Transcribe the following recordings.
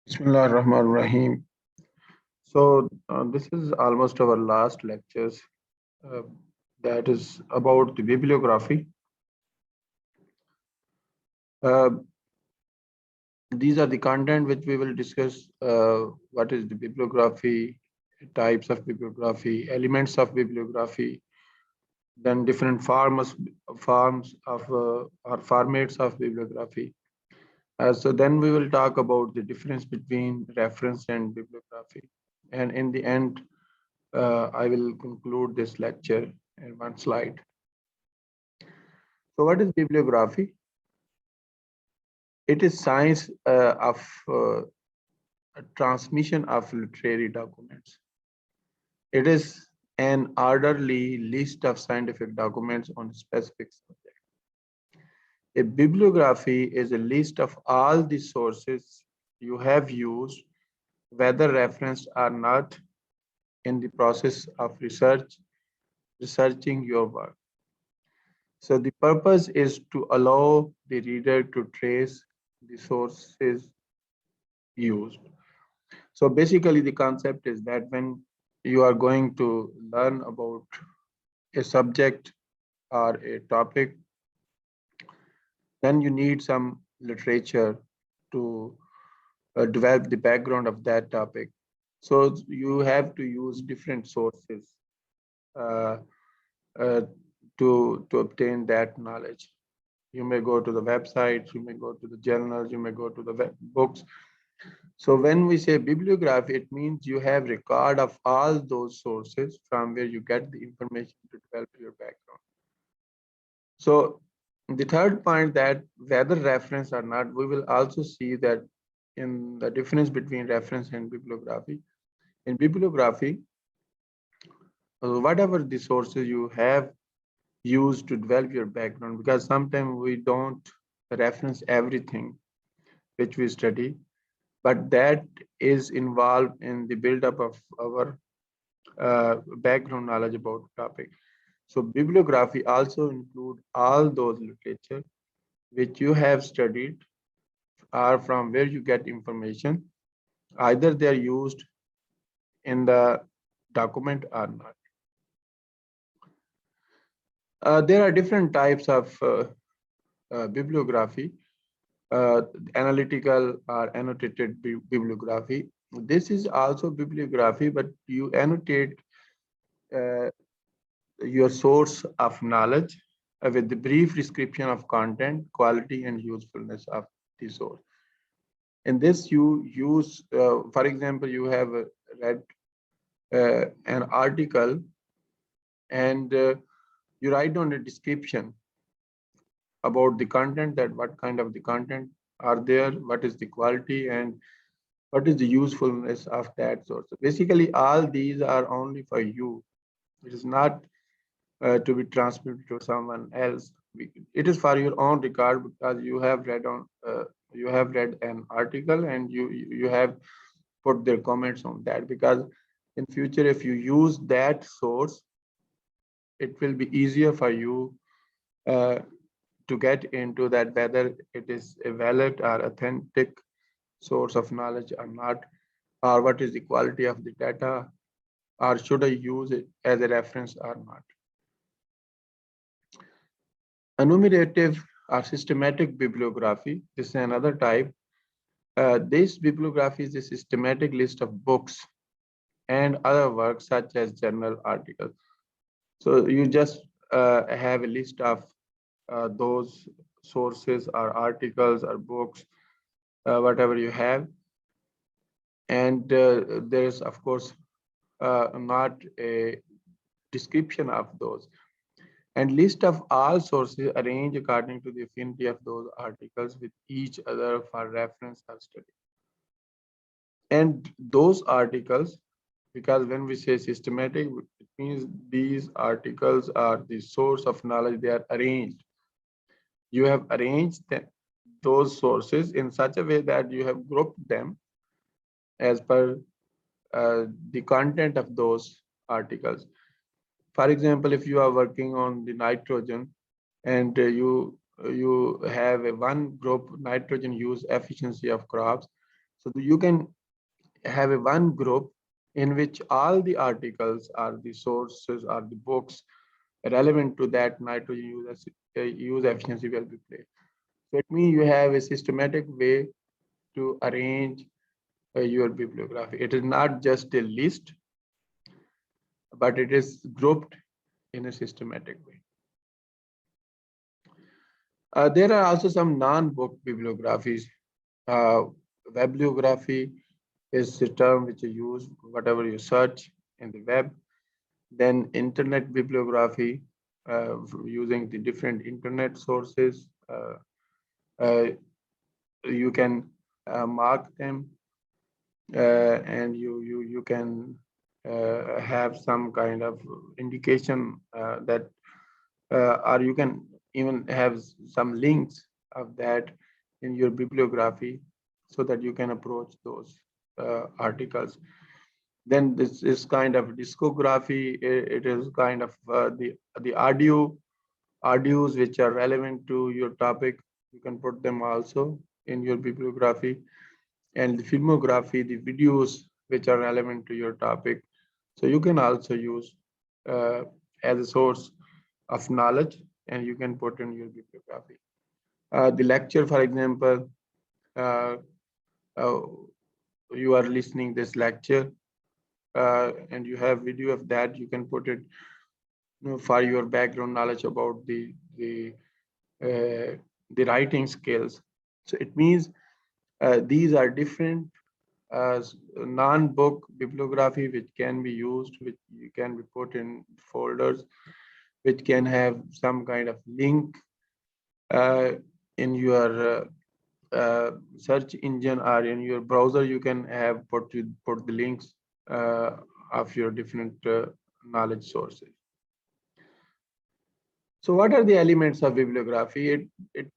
Bismillah ar-Rahman ar-Rahim. So this is almost our last lectures uh, that is about the bibliography. Uh, these are the content which we will discuss. What is the bibliography, types of bibliography, elements of bibliography, then different forms of or formats of bibliography. So then we will talk about the difference between reference and bibliography. And in the end, I will conclude this lecture in one slide. So what is bibliography? It is science of transmission of literary documents. It is an orderly list of scientific documents on a specific subject. A bibliography is a list of all the sources you have used, whether referenced or not, in the process of researching your work. So the purpose is to allow the reader to trace the sources used. So basically the concept is that when you are going to learn about a subject or a topic, then you need some literature to develop the background of that topic. So you have to use different sources uh, uh, to obtain that knowledge. You may go to the websites, you may go to the journals, you may go to the books. So when we say bibliography, it means you have record of all those sources from where you get the information to develop your background. So the third point, that whether reference or not, we will also see that in the difference between reference and bibliography. In bibliography, whatever the sources you have used to develop your background, because sometimes we don't reference everything which we study, but that is involved in the build-up of our background knowledge about the topic. So bibliography also include all those literature which you have studied or from where you get information, either they are used in the document or not. There are different types of bibliography, uh, analytical or annotated bibliography. This is also bibliography, but you annotate uh, your source of knowledge with the brief description of content, quality, and usefulness of the source. In this, you use, for example, you have read an article and you write down a description about the content, that what kind of the content are there, what is the quality, and what is the usefulness of that source. So basically, all these are only for you. It is not to be transmitted to someone else. It is for your own record, because you have read an article and you have put their comments on that, because in future if you use that source, it will be easier for you uh, to get into that, whether it is a valid or authentic source of knowledge or not, or what is the quality of the data, or should I use it as a reference or not. Enumerative or systematic bibliography, this is another type. This bibliography is a systematic list of books and other works such as journal articles. So you just have a list of those sources or articles or books, whatever you have. And there's, of course, not a description of those. And list of all sources arranged according to the affinity of those articles with each other for reference or study. And those articles, because when we say systematic, it means these articles are the source of knowledge, they are arranged. You have arranged those sources in such a way that you have grouped them as per the content of those articles. For example, if you are working on the nitrogen and you have a one group, nitrogen use efficiency of crops. So you can have a one group in which all the articles or the sources or the books relevant to that nitrogen use efficiency will be placed. So it means you have a systematic way to arrange your bibliography. It is not just a list, but it is grouped in a systematic way. There are also some non-book bibliographies. Bibliography is the term which you use whatever you search in the web. Then internet bibliography, using the different internet sources. Uh, you can mark them, and you can have some kind of indication that, or you can even have some links of that in your bibliography so that you can approach those articles. Then this is kind of discography. It is kind of the audios which are relevant to your topic. You can put them also in your bibliography. And the filmography, the videos which are relevant to your topic. So you can also use uh, as a source of knowledge, and you can put in your bibliography. The lecture, for example, uh, uh, you are listening this lecture, and you have video of that. You can put it, for your background knowledge about uh, the writing skills. So it means these are different non-book bibliography which can be used, which you can be put in folders, which can have some kind of link uh, in your search engine or in your browser. You can have put the links of your different knowledge sources. So what are the elements of bibliography? It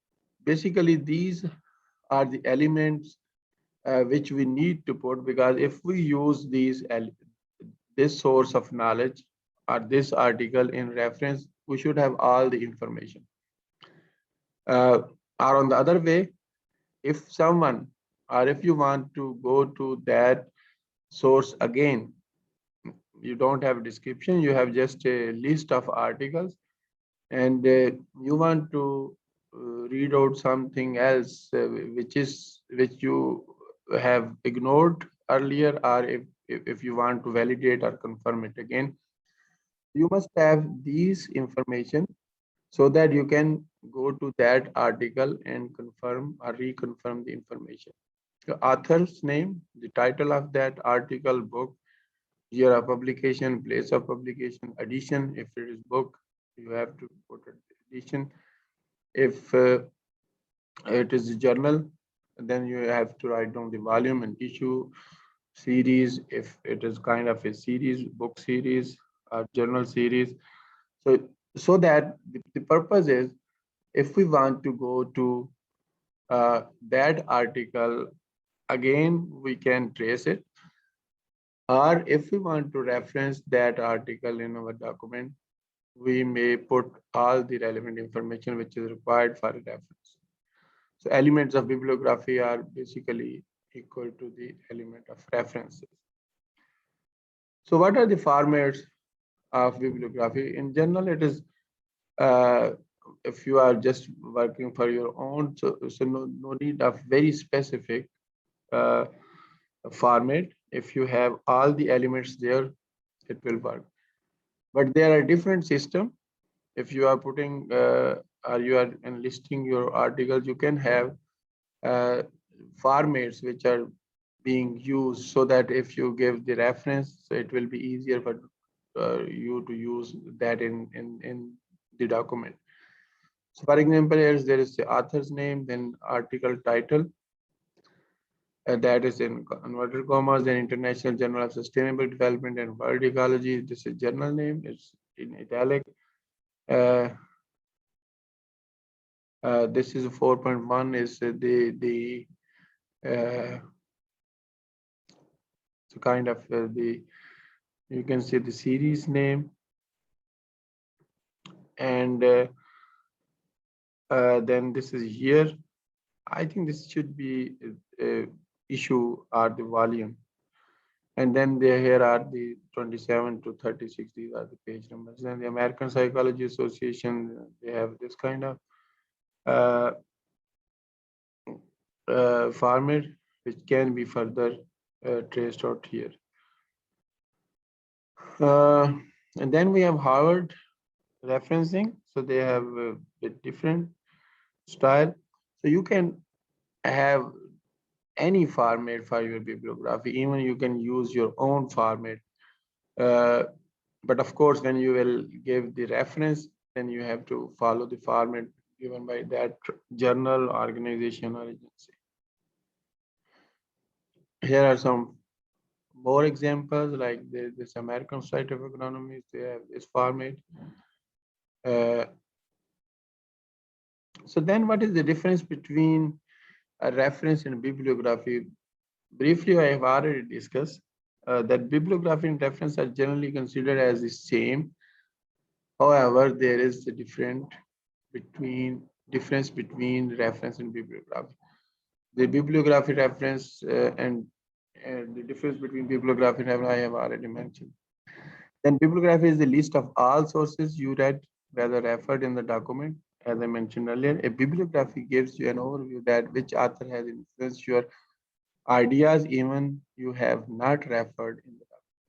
basically, these are the elements which we need to put, because if we use this source of knowledge or this article in reference, we should have all the information. Or on the other way, if someone, or if you want to go to that source again, you don't have a description, you have just a list of articles, and you want to read out something else which you have ignored earlier, or if you want to validate or confirm it again, you must have these information so that you can go to that article and confirm or reconfirm the information. The author's name, the title of that article, book, year of publication, place of publication, edition. If it is book, you have to put edition. If it is a journal, then you have to write down the volume and issue. Series, if it is kind of a series, book series or journal series. So that the purpose is, if we want to go to that article again, we can trace it. Or if we want to reference that article in our document, we may put all the relevant information which is required for a reference. So elements of bibliography are basically equal to the element of references. So what are the formats of bibliography? In general, it is, uh, if you are just working for your own, so no need of very specific uh, format. If you have all the elements there, it will work. But there are different systems. If you are putting or you are enlisting your articles, you can have uh, formats which are being used, so that if you give the reference, so it will be easier for you to use that in the document. So for example, here there is the author's name, then article title, that is in inverted commas, then International Journal of Sustainable Development and World Ecology. This is journal name, it's in italic. Uh, this is 4.1 is the so kind of the, you can see the series name, and then this is here. I think this should be issue are the volume. And then here are the 27 to 36. These are the page numbers. And the American Psychology Association, they have this kind of uh, format which can be further traced out here. Uh, and then we have Harvard referencing. So they have a different style. So you can have any format for your bibliography. Even you can use your own format. Uh, but of course, when you will give the reference, then you have to follow the format given by that journal, organization, or agency. Here are some more examples, like this American Society of Economists, they have this format. Uh, so then what is the difference between a reference and bibliography? Briefly, I have already discussed that bibliography and reference are generally considered as the same. However, there is a difference between reference and bibliography. The bibliography reference and the difference between bibliography and reference I have already mentioned. Then bibliography is the list of all sources you read, whether referred in the document. As I mentioned earlier, a bibliography gives you an overview that which author has influenced your ideas, even you have not referred in the document.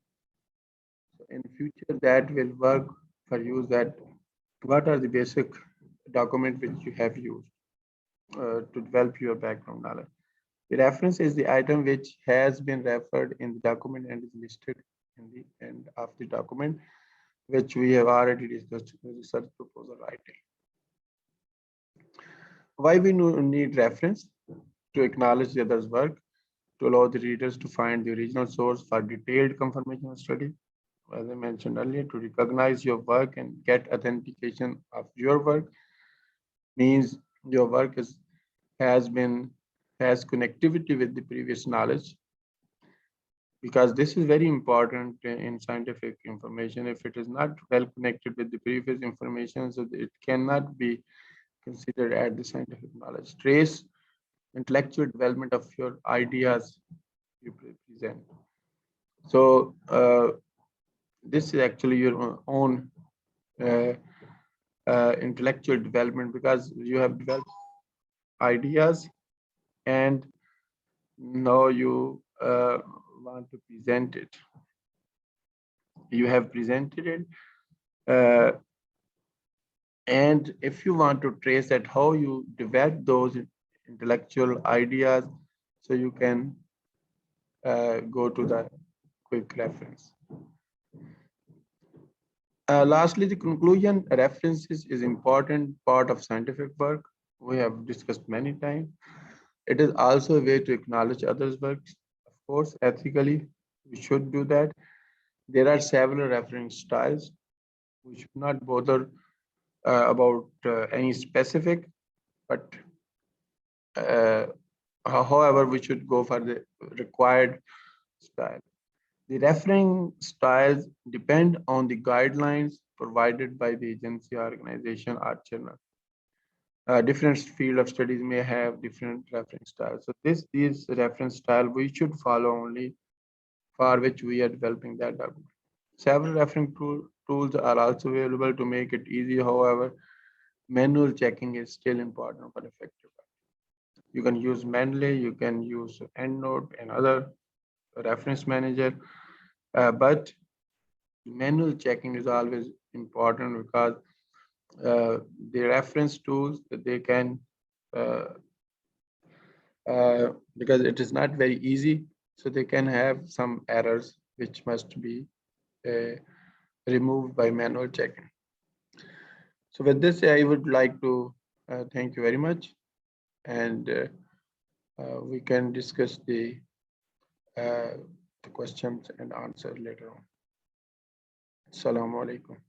So in future, that will work for you. That what are the basic documents which you have used to develop your background knowledge. The reference is the item which has been referred in the document and is listed in the end of the document, which we have already discussed in the research proposal writing. Why we need reference? To acknowledge the other's work, to allow the readers to find the original source for detailed confirmation of study. As I mentioned earlier, to recognize your work and get authentication of your work means your work has connectivity with the previous knowledge, because this is very important in scientific information. If it is not well connected with the previous information, so it cannot be considered as the scientific knowledge. Trace intellectual development of your ideas you present. So this is actually your own uh, intellectual development, because you have developed ideas and now you want to present it. You have presented it, uh, and if you want to trace that how you develop those intellectual ideas, so you can go to the quick reference. Lastly, the conclusion: references is important part of scientific work. We have discussed many times. It is also a way to acknowledge others' works. Of course, ethically, we should do that. There are several reference styles. We should not bother about any specific, but however, we should go for the required style. The referencing styles depend on the guidelines provided by the agency, organization, or journal. Different field of studies may have different reference styles. So these reference style we should follow only for which we are developing that document. Several reference tools are also available to make it easy. However, manual checking is still important for effective. You can use Mendeley, you can use EndNote and other reference manager, but manual checking is always important, because the reference tools that they can uh, because it is not very easy, so they can have some errors which must be uh, removed by manual checking. So with this, I would like to thank you very much, and we can discuss the questions and answer later on. Assalamu alaikum.